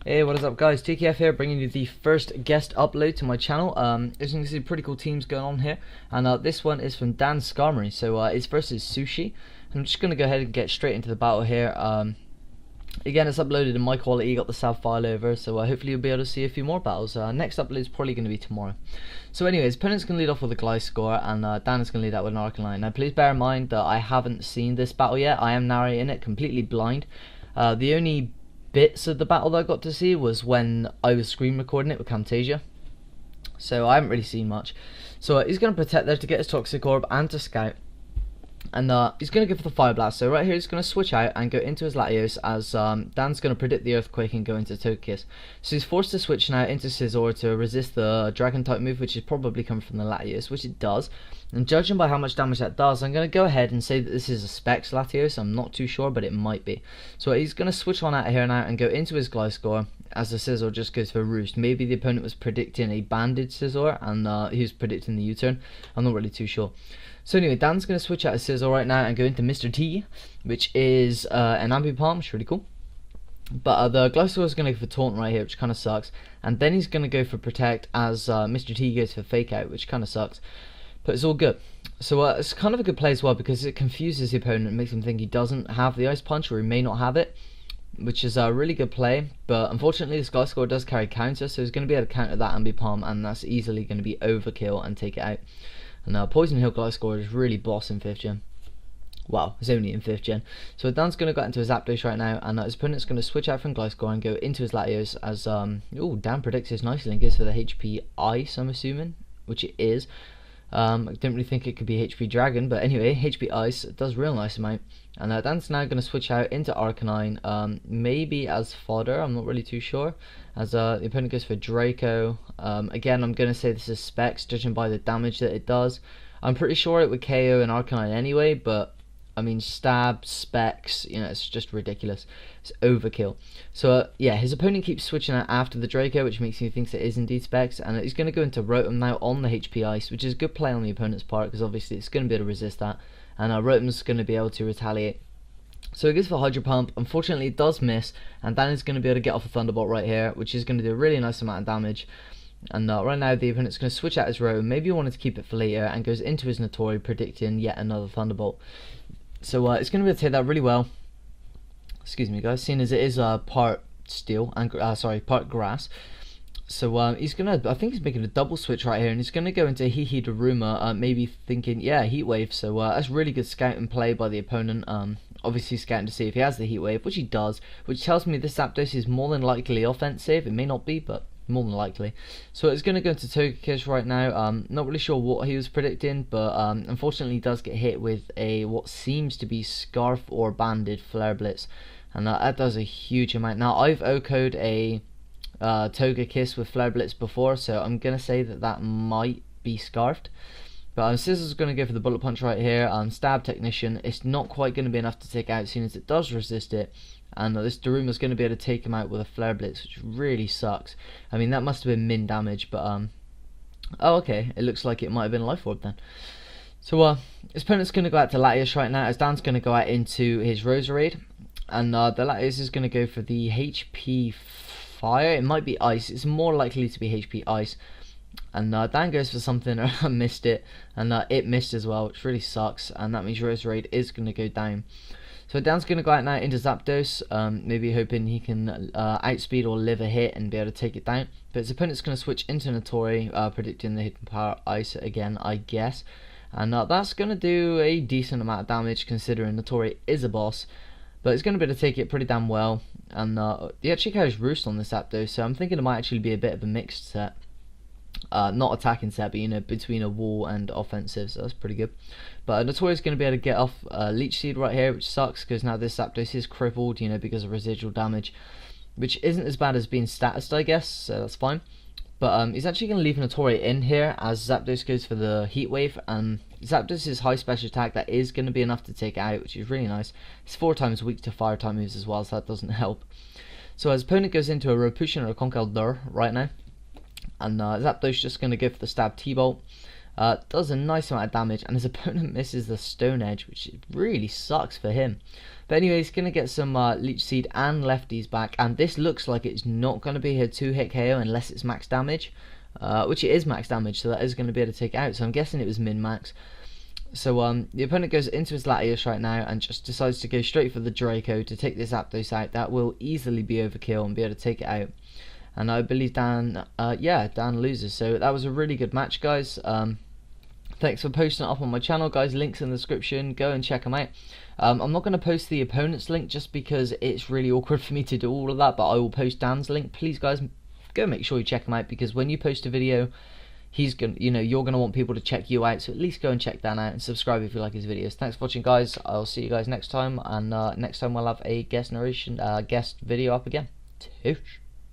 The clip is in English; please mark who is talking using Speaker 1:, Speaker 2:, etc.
Speaker 1: Hey, what is up guys, TKF here, bringing you the first guest upload to my channel. As you can see, pretty cool teams going on here, and this one is from DanScarmory, so it's versus Sushi. I'm just going to go ahead and get straight into the battle here. Again, it's uploaded in my quality, got the SAV file over, so hopefully you'll be able to see a few more battles. Next upload is probably going to be tomorrow. So anyways, opponent's going to lead off with a Glyce score, and Dan is going to lead out with an Arcanine. Now please bear in mind that I haven't seen this battle yet. I am narrating it completely blind. The only bits of the battle that I got to see was when I was screen recording it with Camtasia, so I haven't really seen much. So he's going to protect there to get his Toxic Orb and to scout, and he's going to go for the Fire Blast. So right here he's going to switch out and go into his Latios, as Dan's going to predict the Earthquake and go into Togekiss. So he's forced to switch now into Scizor to resist the Dragon type move, which is probably coming from the Latios, which it does. And judging by how much damage that does, I'm going to go ahead and say that this is a Specs Latios. I'm not too sure, but it might be. So he's going to switch on out of here now and go into his Gliscor, as the Scizor just goes for Roost. Maybe the opponent was predicting a banded Scizor, and he was predicting the U-turn. I'm not really too sure. So anyway, Dan's going to switch out of Scizor right now and go into Mr. T, which is an Ambipom, which is really cool. But the Gliscor is going to go for Taunt right here, which kind of sucks. And then he's going to go for Protect, as Mr. T goes for Fake Out, which kind of sucks. But it's all good. So it's kind of a good play as well, because it confuses the opponent and makes him think he doesn't have the Ice Punch, or he may not have it, which is a really good play. But unfortunately this Gliscor does carry counter, so he's going to be able to counter that Ambipom, and that's easily going to be overkill and take it out. And Poison Hill Gliscor is really boss in 5th gen. Wow, it's only in 5th gen. So Dan's going to go into his Zapdos right now, and his opponent's going to switch out from Gliscor and go into his Latios, as Dan predicts this nicely and goes for the HP Ice, I'm assuming, which it is. I didn't really think it could be HP Dragon, but anyway, HP Ice does real nice amount. And Dan's now going to switch out into Arcanine, maybe as fodder, I'm not really too sure, as the opponent goes for Draco. Again, I'm going to say this is Specs, judging by the damage that it does. I'm pretty sure it would KO an Arcanine anyway, but I mean, Stab, Specs, you know, it's just ridiculous. It's overkill. So yeah, his opponent keeps switching out after the Draco, which makes me think it is indeed Specs, and he's going to go into Rotom now on the HP Ice, which is a good play on the opponent's part, because obviously it's going to be able to resist that, and Rotom's going to be able to retaliate. So he goes for Hydro Pump. Unfortunately it does miss, and Dan is going to be able to get off a Thunderbolt right here, which is going to do a really nice amount of damage. And right now the opponent's going to switch out his Rotom, maybe he wanted to keep it for later, and goes into his Notori, predicting yet another Thunderbolt. So it's going to be able to take that really well. Excuse me guys, seeing as it is part steel and part grass. So he's gonna, I think he's making a double switch right here, and he's gonna go into Heatdaruma, maybe thinking, yeah, Heat Wave. So that's really good scouting play by the opponent. Obviously scouting to see if he has the Heat Wave, which he does, which tells me this Zapdos is more than likely offensive. It may not be, but more than likely. So it's going to go into Togekiss right now. Not really sure what he was predicting, but unfortunately he does get hit with a what seems to be Scarf or Banded Flare Blitz, and that does a huge amount. Now I've OHKO'd a Togekiss with Flare Blitz before, so I'm going to say that that might be Scarfed. But Scizor's going to go for the Bullet Punch right here. Stab Technician, it's not quite going to be enough to take out, as soon as it does resist it. And this Daruma's going to be able to take him out with a Flare Blitz, which really sucks. I mean, that must have been min damage, but oh okay, it looks like it might have been a Life Orb then. So his opponent's going to go out to Latios right now, as Dan's going to go out into his Roserade, and the Latios is going to go for the HP Fire. It might be Ice, it's more likely to be HP Ice. And Dan goes for something, I missed it, and it missed as well, which really sucks, and that means Roserade is going to go down. So Dan's going to go out now into Zapdos, maybe hoping he can outspeed or live a hit and be able to take it down. But his opponent's going to switch into Notori, predicting the Hidden Power Ice again, I guess. And that's going to do a decent amount of damage, considering Notori is a boss. But it's going to be able to take it pretty damn well. And he actually carries Roost on this Zapdos, so I'm thinking it might actually be a bit of a mixed set. Not attacking set, but you know, between a wall and offensive, so that's pretty good. But Notori is going to be able to get off Leech Seed right here, which sucks, because now this Zapdos is crippled, you know, because of residual damage, which isn't as bad as being statused, I guess, so that's fine. But he's actually going to leave Notori in here, as Zapdos goes for the Heat Wave, and Zapdos' high special attack, that is going to be enough to take it out, which is really nice. It's 4 times weak to fire type moves as well, so that doesn't help. So his opponent goes into a Ropution or a Conkeldurr right now. And Zapdos just going to go for the Stab T-Bolt. does a nice amount of damage, and his opponent misses the Stone Edge, which really sucks for him. But anyway, he's going to get some Leech Seed and Lefties back, and this looks like it's not going to be a 2-hit KO unless it's max damage, which it is max damage, so that is going to be able to take it out. So I'm guessing it was min-max. So the opponent goes into his Latios right now and just decides to go straight for the Draco to take this Zapdos out. That will easily be overkill and be able to take it out. And I believe Dan loses. So that was a really good match, guys. Thanks for posting it up on my channel, guys. Links in the description. Go and check them out. I'm not going to post the opponent's link just because it's really awkward for me to do all of that, but I will post Dan's link. Please, guys, go make sure you check him out, because when you post a video, he's gonna, you're gonna want people to check you out. So at least go and check Dan out and subscribe if you like his videos. Thanks for watching, guys. I'll see you guys next time, and next time we'll have a guest narration, guest video up again. Toosh.